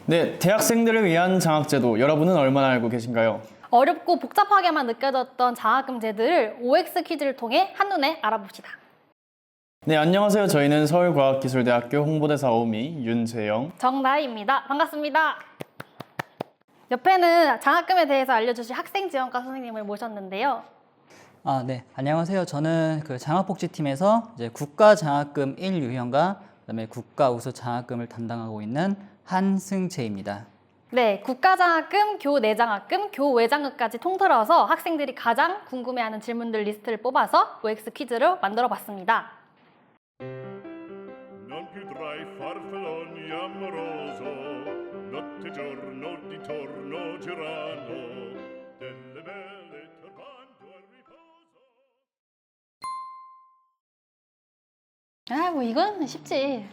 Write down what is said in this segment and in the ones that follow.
네, 대학생들을 위한 장학제도 여러분은 얼마나 알고 계신가요? 어렵고 복잡하게만 느껴졌던 장학금제들을 OX 퀴즈를 통해 한눈에 알아봅시다. 네, 안녕하세요. 저희는 서울과학기술대학교 홍보대사 어우미 윤재영. 정나희입니다. 반갑습니다. 옆에는 장학금에 대해서 알려주실 학생지원과 선생님을 모셨는데요. 네. 안녕하세요. 저는 그 장학복지팀에서 이제 국가장학금 1유형과 그다음에 국가우수장학금을 담당하고 있는 한승채입니다. 네, 국가장학금, 교내장학금, 교외장학까지 통틀어서 학생들이 가장 궁금해하는 질문들 리스트를 뽑아서 OX 퀴즈로 만들어봤습니다. Non più tra i farfalloni amoroso, notte e giorno di torno girano, delle belle turbando al riposo. 뭐 이건 쉽지.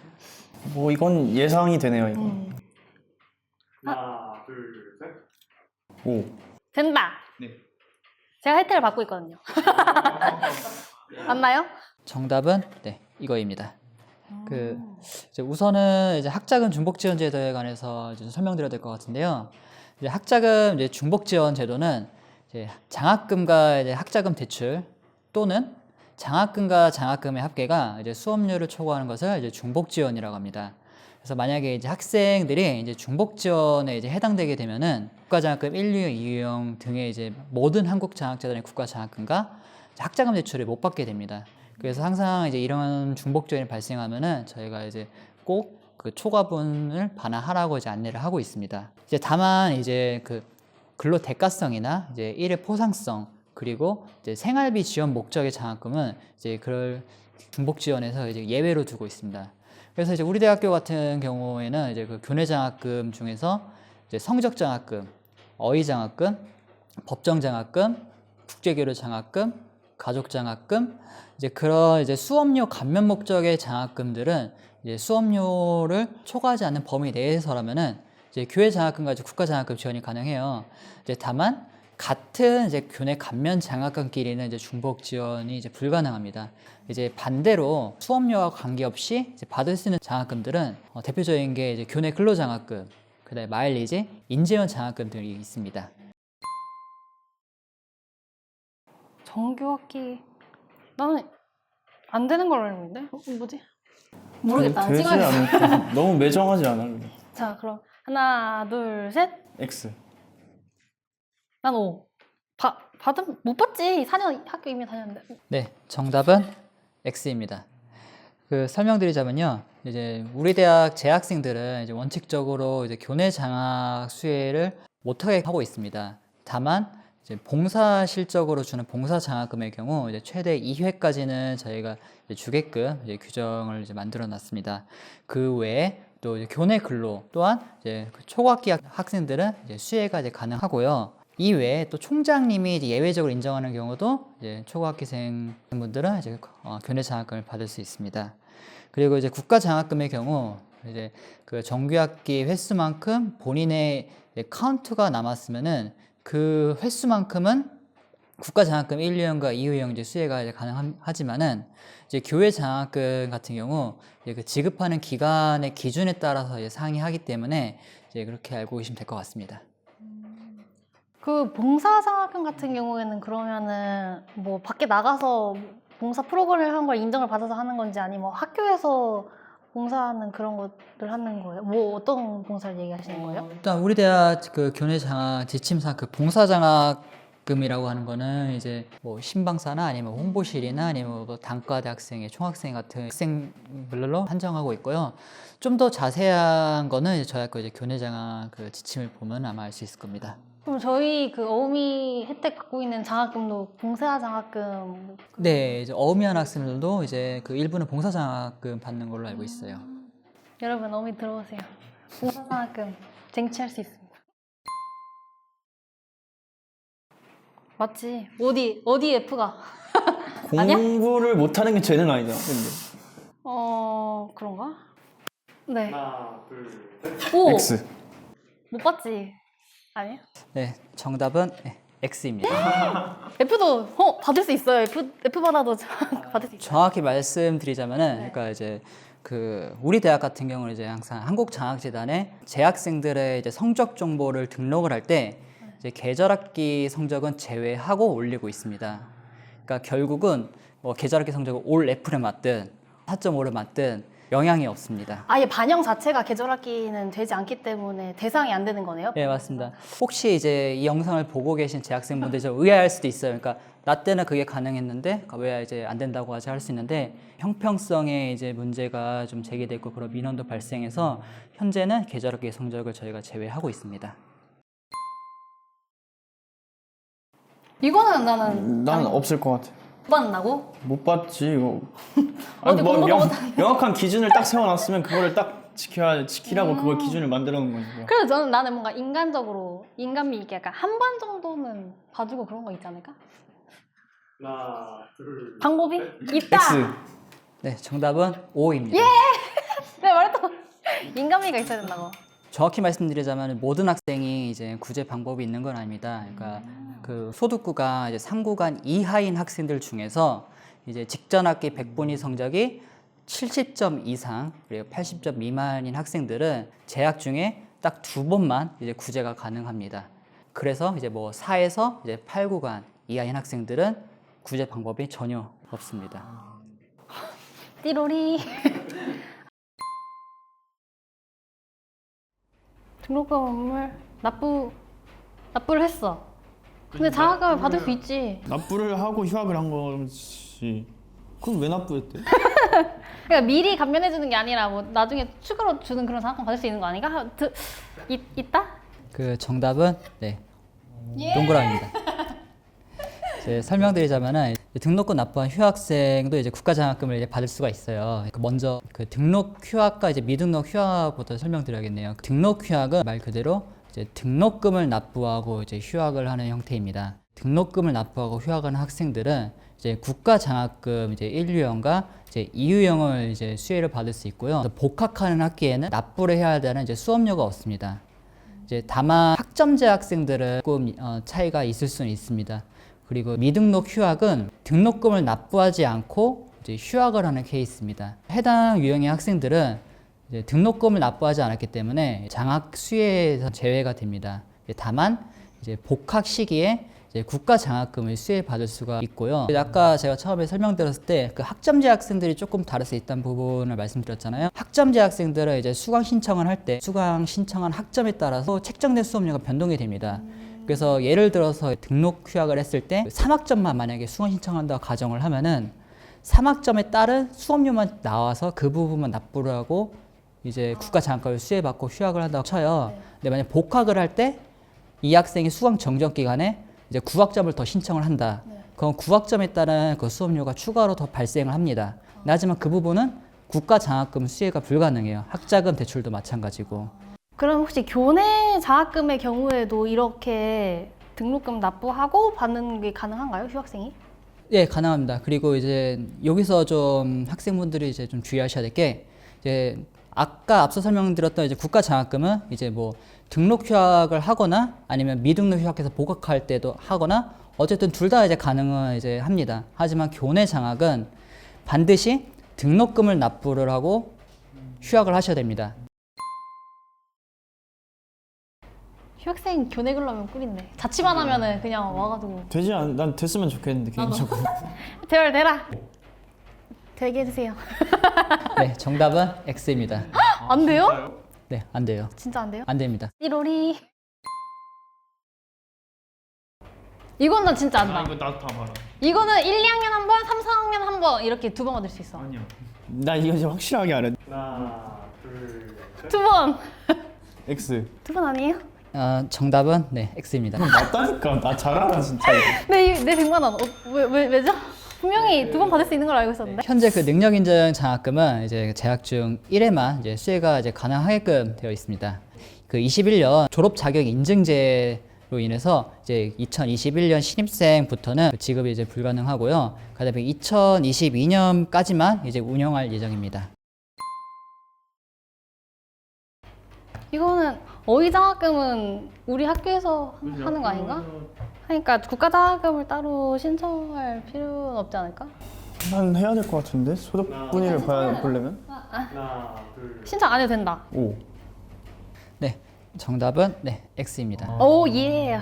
뭐 이건 예상이 되네요, 이거. 하나, 둘, 셋. 오. 된다. 네. 제가 혜택을 받고 있거든요. 맞나요? 정답은 이거입니다. 이제 우선은 이제 학자금 중복 지원 제도에 관해서 이제 좀 설명드려야 될 것 같은데요. 이제 학자금 이제 중복 지원 제도는 이제 장학금과 이제 학자금 대출 또는 장학금과 장학금의 합계가 이제 수업료를 초과하는 것을 이제 중복 지원이라고 합니다. 그래서 만약에 이제 학생들이 이제 중복 지원에 이제 해당되게 되면은 국가장학금 1유형, 2유형 등의 이제 모든 한국장학재단의 국가장학금과 학자금 대출을 못 받게 됩니다. 그래서 항상 이제 이런 중복 지원이 발생하면은 저희가 이제 꼭 그 초과분을 반환하라고 이제 안내를 하고 있습니다. 이제 다만 이제 그 근로 대가성이나 이제 일의 포상성 그리고 이제 생활비 지원 목적의 장학금은 이제 그럴 중복 지원에서 이제 예외로 두고 있습니다. 그래서 이제 우리 대학교 같은 경우에는 이제 그 교내 장학금 중에서 이제 성적 장학금, 어휘 장학금, 법정 장학금, 국제교류 장학금, 가족 장학금, 이제 그런 이제 수업료 감면 목적의 장학금들은 이제 수업료를 초과하지 않는 범위 내에서라면은 이제 교외 장학금과 이제 국가 장학금 지원이 가능해요. 이제 다만 같은 이제 교내 감면 장학금끼리는 이제 중복 지원이 이제 불가능합니다. 이제 반대로 수업료와 관계없이 이제 받을 수 있는 장학금들은 대표적인 게 이제 교내 근로 장학금, 그다음에 마일리지, 인재원 장학금 등이 있습니다. 정규학기 나는 안 되는 걸로 알고 있는데? 뭐지? 모르겠다. 되지 찍어야겠어. 않을까? 너무 매정하지 않아? 자, 그럼 하나, 둘, 셋. X. 난 O. 받은 못 받지. 4년 학교 이미 다녔는데. 네, 정답은 X입니다. 그 설명드리자면요, 이제 우리 대학 재학생들은 이제 원칙적으로 이제 교내 장학 수혜를 못하게 하고 있습니다. 다만 이제 봉사 실적으로 주는 봉사 장학금의 경우 이제 최대 2회까지는 저희가 이제 주게끔 이제 규정을 이제 만들어 놨습니다. 그 외에 또 이제 교내 근로 또한 이제 그 초학기 학생들은 이제 수혜가 이제 가능하고요. 이외에 또 총장님이 이제 예외적으로 인정하는 경우도 이제 초등학생 분들은 이제 교내 장학금을 받을 수 있습니다. 그리고 이제 국가 장학금의 경우 이제 그 정규학기 횟수만큼 본인의 카운트가 남았으면은 그 횟수만큼은 국가 장학금 1유형과 2유형 이제 수혜가 이제 가능하지만은 이제 교외 장학금 같은 경우 이제 그 지급하는 기간의 기준에 따라서 이제 상이하기 때문에 이제 그렇게 알고 계시면 될 것 같습니다. 그 봉사장학금 같은 경우에는 그러면은 뭐 밖에 나가서 봉사 프로그램을 한 걸 인정을 받아서 하는 건지 아니면 뭐 학교에서 봉사하는 그런 것들 하는 거예요? 뭐 어떤 봉사를 얘기하시는 거예요? 일단 우리 대학 그 교내 장학 지침상 그 봉사 장학금이라고 하는 거는 이제 뭐 신방사나 아니면 홍보실이나 아니면 뭐 단과대 학생의 총학생 같은 학생별로 한정하고 있고요. 좀 더 자세한 거는 이제 저희 학교 이제 교내 장학 그 지침을 보면 아마 알 수 있을 겁니다. 그럼 저희 그 어우미 혜택 받고 있는 장학금도 봉사 장학금. 네, 이제 어음이한 학생들도 이제 그 일부는 봉사 장학금 받는 걸로 알고 있어요. 여러분 어우미 들어오세요. 봉사 장학금 쟁취할 수 있습니다. 맞지? 어디 F가? 아니야? 공부를 못하는 게 죄는 아니잖아, 근데. 그런가? 네. 하나, 둘, 셋. 오! X. 못 봤지? 아니에요? 네, 정답은 X입니다. F도 받을 수 있어요. F 받아도 받을 수 있어요. 정확히 말씀드리자면은, 그러니까 이제 우리 대학 같은 경우는 이제 항상 한국장학재단에 재학생들의 이제 성적 정보를 등록을 할 때 이제 계절학기 성적은 제외하고 올리고 있습니다. 그러니까 결국은 뭐 계절학기 성적을 올 F를 맞든 4.5를 맞든 영향이 없습니다. 아예 반영 자체가 계절학기는 되지 않기 때문에 대상이 안 되는 거네요? 네, 맞습니다. 혹시 이제 이 영상을 보고 계신 재학생분들이 좀 의아할 수도 있어요. 그러니까 나 때는 그게 가능했는데 왜 이제 안 된다고 하지 할 수 있는데 형평성에 이제 문제가 좀 제기됐고 그런 민원도 발생해서 현재는 계절학기 성적을 저희가 제외하고 있습니다. 이거는 나는 난 없을 것 같아. 못 받는다고? 못 봤지 이거. 어디 공부도 명확한 기준을 딱 세워놨으면 그거를 딱 지키라고 그걸 기준을 만들어 놓은 거지. 뭐. 그래서 나는 뭔가 인간적으로 인간미 있게 약간 한 번 정도는 봐주고 그런 거 있지 않을까? 하나, 둘, 방법이 있다. X. 네, 정답은 O입니다. 내가 말했던 인간미가 있어야 된다고. 정확히 말씀드리자면 모든 학생이 이제 구제 방법이 있는 건 아닙니다. 그러니까 그 소득구가 이제 3구간 이하인 학생들 중에서 이제 직전 학기 100분위 성적이 70점 이상 그리고 80점 미만인 학생들은 재학 중에 딱 2번만 이제 구제가 가능합니다. 그래서 이제 뭐 4에서 이제 8구간 이하인 학생들은 구제 방법이 전혀 없습니다. 띠로리. 등록금을 납부를 했어. 근데 장학금을 받을 수 있지. 납부를 하고 휴학을 한 거지. 그럼 왜 납부했대? 그러니까 미리 감면해 주는 게 아니라 뭐 나중에 추가로 주는 그런 장학금 받을 수 있는 거 아닌가? 있다? 그 정답은 네, 동그라미입니다. 이제 설명드리자면은 등록금 납부한 휴학생도 이제 국가장학금을 이제 받을 수가 있어요. 먼저 그 등록 휴학과 이제 미등록 휴학부터 설명드려야겠네요. 등록 휴학은 말 그대로 이제 등록금을 납부하고 이제 휴학을 하는 형태입니다. 등록금을 납부하고 휴학하는 학생들은 이제 국가장학금 이제 1유형과 이제 2유형을 이제 수혜를 받을 수 있고요. 복학하는 학기에는 납부를 해야 되는 이제 수업료가 없습니다. 이제 다만 학점제 학생들은 조금 차이가 있을 수는 있습니다. 그리고 미등록 휴학은 등록금을 납부하지 않고 이제 휴학을 하는 케이스입니다. 해당 유형의 학생들은 이제 등록금을 납부하지 않았기 때문에 장학 수혜에서 제외가 됩니다. 다만 이제 복학 시기에 이제 국가 장학금을 수혜받을 수가 있고요. 아까 제가 처음에 설명드렸을 때 그 학점제 학생들이 조금 다를 수 있다는 부분을 말씀드렸잖아요. 학점제 학생들은 이제 수강 신청을 할 때 수강 신청한 학점에 따라서 책정된 수업료가 변동이 됩니다. 그래서 예를 들어서 등록 휴학을 했을 때 3학점만 만약에 수강 신청한다고 가정을 하면은 3학점에 따른 수업료만 나와서 그 부분만 납부를 하고 이제 국가 장학금을 수혜받고 휴학을 한다고 쳐요. 근데 만약 복학을 할 때 이 학생이 수강 정정 기간에 이제 9학점을 더 신청을 한다. 그럼 9학점에 따른 그 수업료가 추가로 더 발생을 합니다. 하지만 그 부분은 국가 장학금 수혜가 불가능해요. 학자금 대출도 마찬가지고. 그럼 혹시 교내 장학금의 경우에도 이렇게 등록금 납부하고 받는 게 가능한가요, 휴학생이? 예, 가능합니다. 그리고 이제 여기서 좀 학생분들이 이제 좀 주의하셔야 될 게 이제 아까 앞서 설명드렸던 이제 국가 장학금은 이제 뭐 등록 휴학을 하거나 아니면 미등록 휴학해서 복학할 때도 하거나 어쨌든 둘 다 이제 가능은 이제 합니다. 하지만 교내 장학은 반드시 등록금을 납부를 하고 휴학을 하셔야 됩니다. 휴학생 교내 근로하면 꿀인데 자취만 하면은 그냥 와가지고 난 됐으면 좋겠는데 개인적으로. 대라 되게 해주세요. 네, 정답은 X입니다. 안 돼요? 네, 안 돼요. 진짜 안 돼요? 안 됩니다. 띠로리. 이건 나 진짜 안다. 이거 나도 다 봐라. 이거는 1, 2학년 한 번, 3, 4학년 한 번 이렇게 2번 받을 수 있어. 아니야. 나 이거 진짜 확실하게 알아. 하나, 둘, 셋. 2번. X. 2번 아니에요? 정답은 네, X입니다. 맞다니까. 나 잘 알아 진짜. 내 100만 원. 왜죠? 분명히 2번 받을 수 있는 걸 알고 있었는데. 현재 그 능력 인정 장학금은 이제 재학 중 1회만 이제 수혜가 이제 가능하게끔 되어 있습니다. 그 21년 졸업 자격 인증제로 인해서 이제 2021년 신입생부터는 지급이 이제 불가능하고요. 그다음에 2022년까지만 이제 운영할 예정입니다. 이거는 어휘장학금은 우리 학교에서 하는 거 아닌가? 그러니까 국가장학금을 따로 신청할 필요는 없지 않을까? 난 해야 될 것 같은데 소득 분위를 보려면. 하나, 둘, 신청 안 해도 된다. 오. 네, 정답은 네, X입니다. 오 예.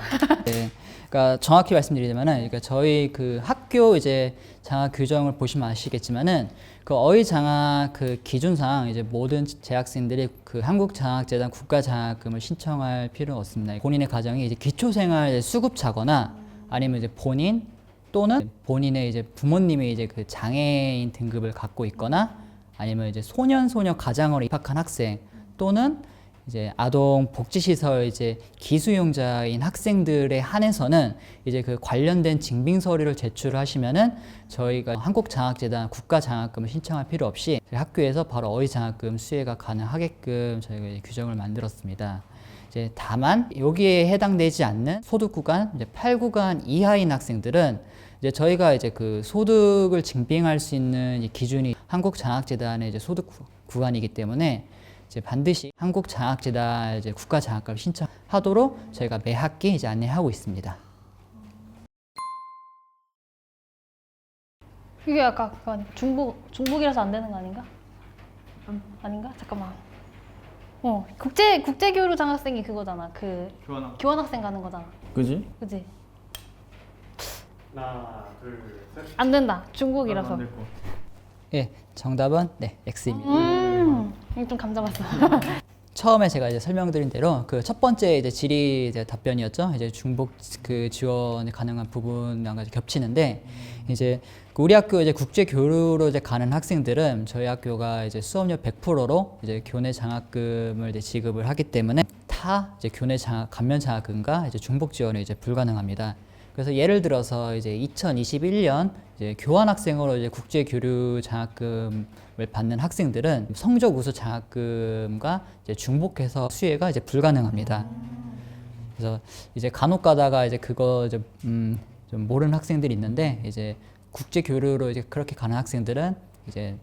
네, 그러니까 정확히 말씀드리자면은, 그러니까 저희 그 학교 이제 장학 규정을 보시면 아시겠지만은 그 어휘 장학 그 기준상 이제 모든 재학생들이 그 한국장학재단 국가장학금을 신청할 필요는 없습니다. 본인의 가정이 이제 기초생활 수급자거나 아니면 이제 본인 또는 본인의 이제 부모님이 이제 그 장애인 등급을 갖고 있거나 아니면 이제 소년소녀 가장으로 입학한 학생 또는 이제 아동 복지시설 이제 기수용자인 학생들에 한해서는 이제 그 관련된 증빙 서류를 제출하시면은 저희가 한국장학재단 국가장학금을 신청할 필요 없이 학교에서 바로 어휘장학금 수혜가 가능하게끔 저희가 이제 규정을 만들었습니다. 이제 다만 여기에 해당되지 않는 소득 구간 이제 8구간 이하인 학생들은 이제 저희가 이제 그 소득을 증빙할 수 있는 이 기준이 한국장학재단의 이제 소득 구간이기 때문에 이제 반드시 한국장학재단 이제 국가장학금 신청하도록 저희가 매 학기 이제 안내하고 있습니다. 이게 약간 중복이라서 안 되는 거 아닌가? 아닌가? 잠깐만. 국제 교류 장학생이 그거잖아. 그 교환학생 가는 거잖아. 그지? 그지? 하나, 둘, 셋. 안 된다. 중복이라서. 안될 것 같아. 예, 정답은 네, X입니다. 이거 좀 감 잡았어. 처음에 제가 이제 설명드린 대로 그 첫 번째 이제 질의 이제 답변이었죠. 이제 중복 그 지원이 가능한 부분과 겹치는데 이제 우리 학교 이제 국제 교류로 이제 가는 학생들은 저희 학교가 이제 수업료 100%로 이제 교내 장학금을 이제 지급을 하기 때문에 타 이제 교내 장학 감면 장학금과 이제 중복 지원이 이제 불가능합니다. 그래서 예를 들어서 이제 2021년 이제 교환학생으로 이제 국제 교류 장학금을 받는 학생들은 성적 우수 장학금과 이제 중복해서 수혜가 이제 불가능합니다. 그래서 이제 간혹 가다가 이제 그거 이제 좀 모르는 학생들이 있는데 이제 국제 교류로 이제 그렇게 가는 학생들은 이제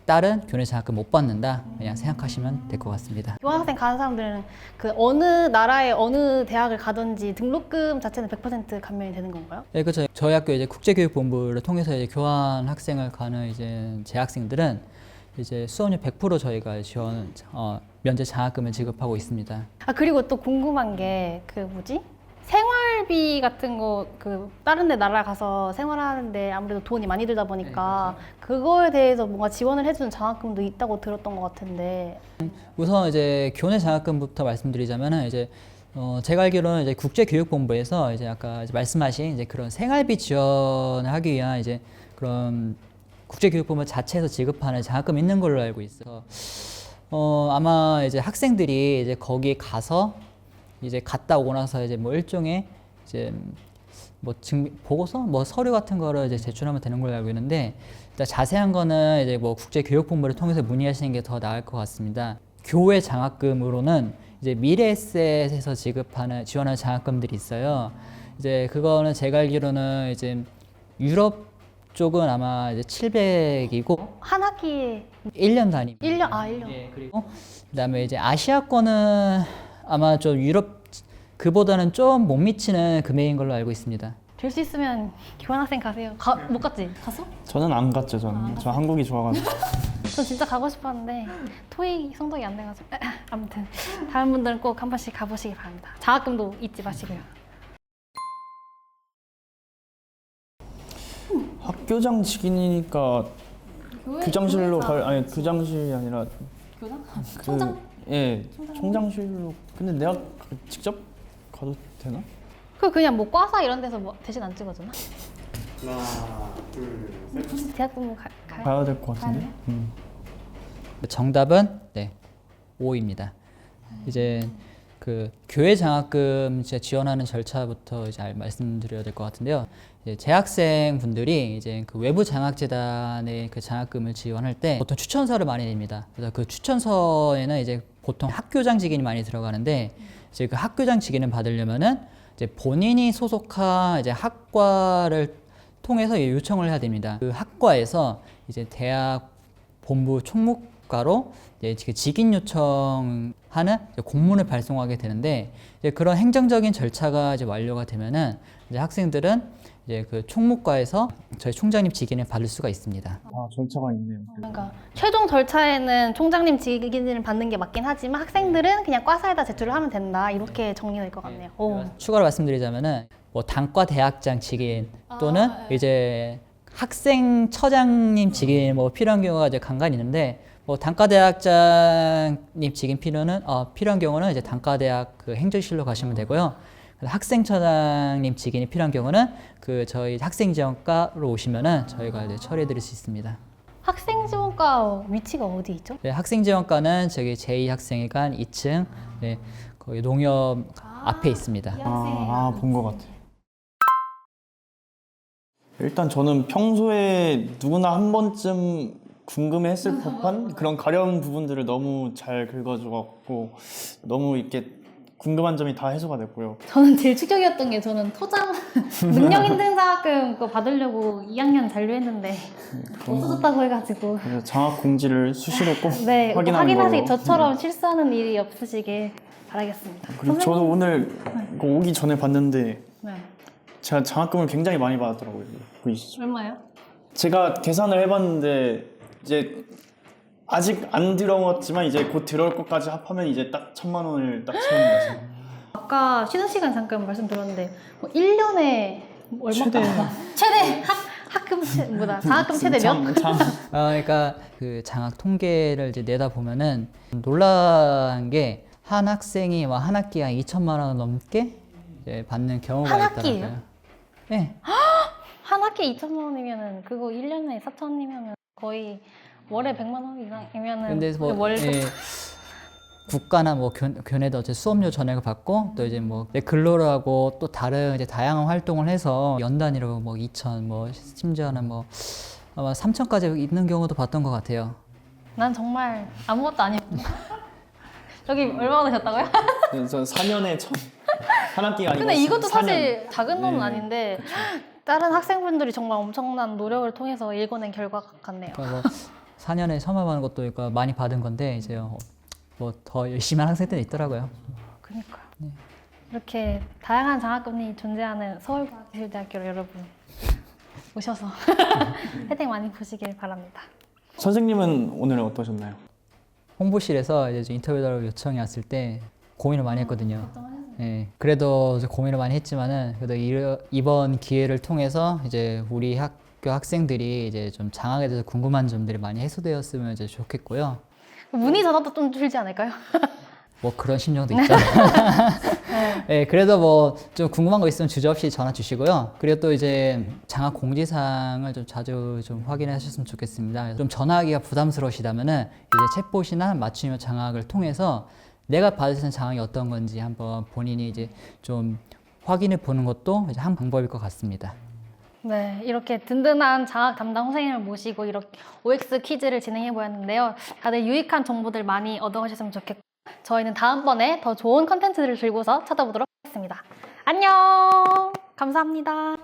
다른 교내 장학금 못 받는다 그냥 생각하시면 될 것 같습니다. 교환학생 가는 사람들은 그 어느 나라의 어느 대학을 가든지 등록금 자체는 100% 감면이 되는 건가요? 네, 그렇죠. 저희 학교 이제 국제교육본부를 통해서 이제 교환 학생을 가는 이제 재학생들은 이제 수업료 100% 저희가 지원 면제 장학금을 지급하고 있습니다. 아 그리고 또 궁금한 게 그 뭐지? 생활비 같은 거 그 다른 데 나라 가서 생활하는데 아무래도 돈이 많이 들다 보니까 그거에 대해서 뭔가 지원을 해주는 장학금도 있다고 들었던 것 같은데. 우선 이제 교내 장학금부터 말씀드리자면은 이제 제가 알기로는 이제 국제교육본부에서 이제 아까 이제 말씀하신 이제 그런 생활비 지원을 하기 위한 이제 그런 국제교육본부 자체에서 지급하는 장학금이 있는 걸로 알고 있어서 아마 이제 학생들이 이제 거기 가서 이제 갔다 오고 나서 이제 뭐 일종의 이제 뭐 보고서 뭐 서류 같은 거를 이제 제출하면 되는 걸로 알고 있는데 일단 자세한 거는 이제 뭐 국제교육본부를 통해서 문의하시는 게 더 나을 것 같습니다. 교외 장학금으로는 이제 미래에셋에서 지원하는 장학금들이 있어요. 이제 그거는 제가 알기로는 이제 유럽 쪽은 아마 이제 700이고 한 학기에 1년 단위. 1년? 아 1년. 예, 그리고 그다음에 이제 아시아권은 아마 좀 유럽 그보다는 좀 못 미치는 금액인 걸로 알고 있습니다. 될 수 있으면 교환학생 가세요. 못 갔지? 갔어? 저는 안 갔죠. 저는. 저 한국이 좋아가지고. 전 진짜 가고 싶었는데 토익 성적이 안 돼가지고 아무튼 다른 분들은 꼭 한 번씩 가보시기 바랍니다. 장학금도 잊지 마시고요. 학교장 직인이니까 교장실로 갈 아니 교장실이 아니라 교장? 그, 총장? 예 총장실로. 근데 내가 직접 가도 되나? 그냥 뭐 과사 이런 데서 뭐 대신 안 찍어주나? 하나, 둘, 셋. 대학부 가요? 가야 될 것 같은데. 정답은 네, 5입니다. 이제 그 교외 장학금 이제 지원하는 절차부터 이제 말씀드려야 될 것 같은데요. 이제 재학생 분들이 이제 그 외부 장학재단의 그 장학금을 지원할 때 보통 추천서를 많이 냅니다. 그래서 그 추천서에는 이제 보통 학교장 직인이 많이 들어가는데 이제 그 학교장 직인을 받으려면은 이제 본인이 소속한 이제 학과를 통해서 요청을 해야 됩니다. 그 학과에서 이제 대학 본부 총무 추가로 이제 그 직인 요청하는 이제 공문을 발송하게 되는데 이제 그런 행정적인 절차가 이제 완료가 되면은 이제 학생들은 이제 그 총무과에서 저희 총장님 직인을 받을 수가 있습니다. 아, 절차가 있네요. 그러니까 최종 절차에는 총장님 직인을 받는 게 맞긴 하지만 학생들은 그냥 과사에다 제출을 하면 된다. 이렇게 정리될 것 같네요. 오. 추가로 말씀드리자면은 뭐 단과 대학장 직인 또는 이제 학생처장님 직인 뭐 필요한 경우가 이제 간간히 있는데 뭐 단과 대학장님 직인 필요한 경우는 이제 단과 대학 그 행정실로 가시면 되고요. 학생처장님 직인이 필요한 경우는 그 저희 학생지원과로 오시면은 저희가 이제 처리해드릴 수 있습니다. 학생지원과 위치가 어디 있죠? 네, 학생지원과는 저기 제2학생회관 2층 네, 거기 농협 앞에 있습니다. 본 것 같아요. 일단 저는 평소에 누구나 한 번쯤 궁금해했을 법한 그런 가려운 부분들을 너무 잘 긁어줘갖고 너무 이렇게 궁금한 점이 다 해소가 됐고요. 저는 제일 충격이었던 게 저는 토장 능력 인증사학금 그거 받으려고 2학년 잔류했는데 없어졌다고 해가지고 그래서 장학 공지를 수시로 꼭 네, 확인하는 확인하시기 걸로. 저처럼 실수하는 일이 없으시길 바라겠습니다. 그리고 저도 오늘 이거 오기 전에 봤는데 네. 제가 장학금을 굉장히 많이 받았더라고요. 보이시죠? 얼마요? 제가 계산을 해봤는데 이제 아직 안 들어왔지만 이제 곧 들어올 것까지 합하면 이제 딱 1,000만 원을 딱 채우는 거죠. 아까 쉬는 시간 잠깐 말씀드렸는데 뭐 1년에 얼마 최대. 최대 학금 장학금 최대 몇? 그러니까 그 장학 통계를 이제 내다 보면은 놀란 게 한 학생이 한 학기에 한 2천만 원 넘게 이제 받는 경우가 한 있더라고요. 학기예요? 네. 한 학기에 2천만 원이면은 그거 1년에 4천이면은 거의 월에 100만 원 이상이면은 근데 뭐 월 예, 국가나 뭐 교내도 어째 수업료 전액을 받고 또 이제 뭐 근로를 하고 또 다른 이제 다양한 활동을 해서 연 단위로 뭐 2천 뭐 심지어는 뭐 아마 3천까지 있는 경우도 봤던 것 같아요. 난 정말 아무것도 아니고 저기 얼마 받으셨다고요? 저 4년에 한 학기가 아니고 근데 이것도 4년. 사실 작은 돈은 네, 아닌데 다른 학생분들이 정말 엄청난 노력을 통해서 읽어낸 결과 같네요. 그러니까 뭐 4년에 처음 받는 것도 그러니까 많이 받은 건데 이제 뭐 더 열심히 하는 학생들이 있더라고요. 그러니까요. 이렇게 다양한 장학금이 존재하는 서울과학기술대학교를 여러분 오셔서 혜택 많이 보시길 바랍니다. 선생님은 오늘 어떠셨나요? 홍보실에서 이제 인터뷰를 요청이 왔을 때 고민을 많이 했거든요. 예, 그래도 이제 고민을 많이 했지만은 그래도 이번 기회를 통해서 이제 우리 학교 학생들이 이제 좀 장학에 대해서 궁금한 점들이 많이 해소되었으면 이제 좋겠고요. 문의 전화도 좀 줄지 않을까요? 뭐 그런 심정도 있죠. 네, 그래도 뭐 좀 궁금한 거 있으면 주저없이 전화 주시고요. 그리고 또 이제 장학 공지사항을 좀 자주 좀 확인해 주셨으면 좋겠습니다. 좀 전화하기가 부담스러우시다면은 이제 챗봇이나 맞춤형 장학을 통해서 내가 받을 수 있는 장학이 어떤 건지 한번 본인이 이제 좀 확인해 보는 것도 이제 한 방법일 것 같습니다. 네, 이렇게 든든한 장학 담당 선생님을 모시고 이렇게 OX 퀴즈를 진행해 보았는데요. 다들 유익한 정보들 많이 얻어가셨으면 좋겠고 저희는 다음번에 더 좋은 컨텐츠들을 들고서 찾아보도록 하겠습니다. 안녕! 감사합니다.